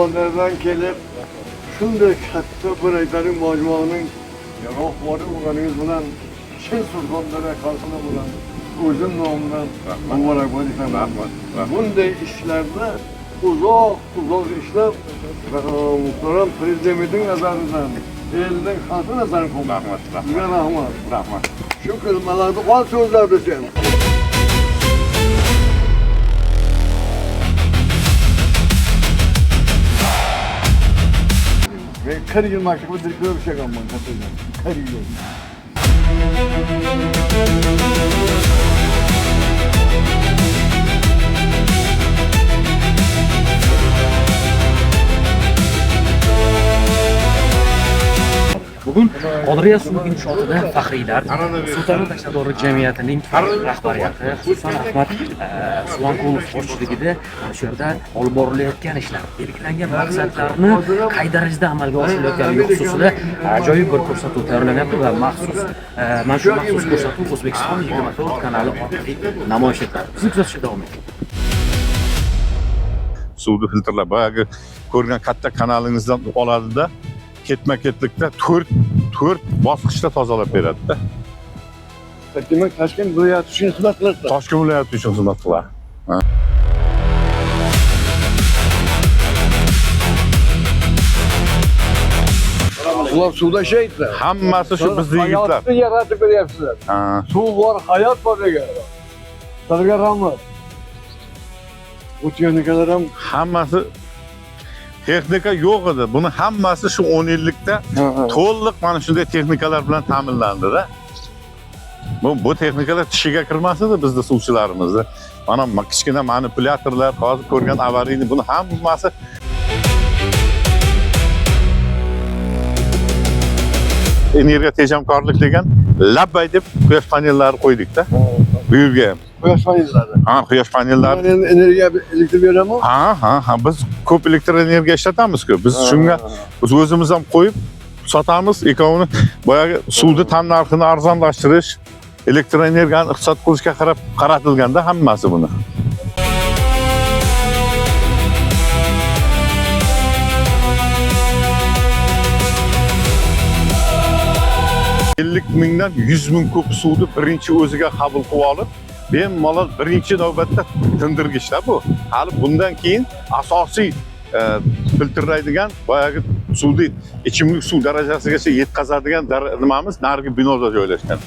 Surxondaryodan kelib, shunday katta bir aytalik majmuaning rahbari bo'lganingiz bilan Chin Surxondaryo xalqi bilan o'zim nomidan muborakbod etaman. Bunday ishlarda uzoq ishlab, muhtaram prezidentning nazaridan, elning xalqi nazaridan qo'ymoqman. Sizga rahmat. Shu kelimalarni qol so'zlar desam. Ben 40 yıl maktabı direktörü bir şey kalmam katılacağım. 40 yıl. Bugun Qodiriya suv inshootida faxriylar, Sulton Tashdori jamiyatining rahbariyati, xususan Ahmad Suvanqulov boshchiligida shu yerda olib borilayotgan ishlar, belgilangan maqsadlarni qay darajada amalga oshirilayotganligi xususida ajoyib bir ko'rsatuv tayyorlanyapti va mana shu maxsus ko'rsatuv O'zbekiston 24 kanali orqali namoyish etiladi. Bizni kuzatishda davom eting. Suvni filtrlab boyagi ko'rgan katta kanalingizdan oladida ketma-ketlikda 4 bosqichda tozalab beradi-da. Demak, Toshkent viloyati uchun xizmat qiladi. Toshkent viloyati uchun xizmat qiladi. Ular suvda ishlaydi. Hammasi shu bizning yigitlar. Hayotni yaratib beryapsizlar. Suv bor, hayot bor degan. Sizlarga rahmat. Bu texnikalar ham hammasi texnika yo'q edi. Buni hammasi shu 10 yillikda to'liq mana shunday texnikalar bilan ta'minlandi-da. Bu texnikalar tishiga kirmasdi bizda suvchilarimizni. Mana kichkina manipulyatorlar, hozir ko'rgan avariyni buni hammasi energiya tejamkorlik degan labbay deb quyosh panellari qo'ydik-da. Bu yerga ham. quyosh panellari. Quyosh panellari. Energiya elektr berami? Ha, biz ko'p elektr energiya ishlatamiz-ku. Biz shunga o'zimiz ham qo'yib sotamiz. Ekovini boyagi suvni tam narxini arzonlashtirish, elektr energiyani iqtisod qilishga qarab qaratilganda hammasi buni. Mingdan 100 ming kub suvni birinchi o'ziga qabul qilib olib, bemalol birinchi navbatda tindirgichlar bu. Hali bundan keyin asosiy filtrlaydigan boyagi suvni ichimlik suv darajasigacha yetkazadigan nimamiz narigi binoda joylashgan.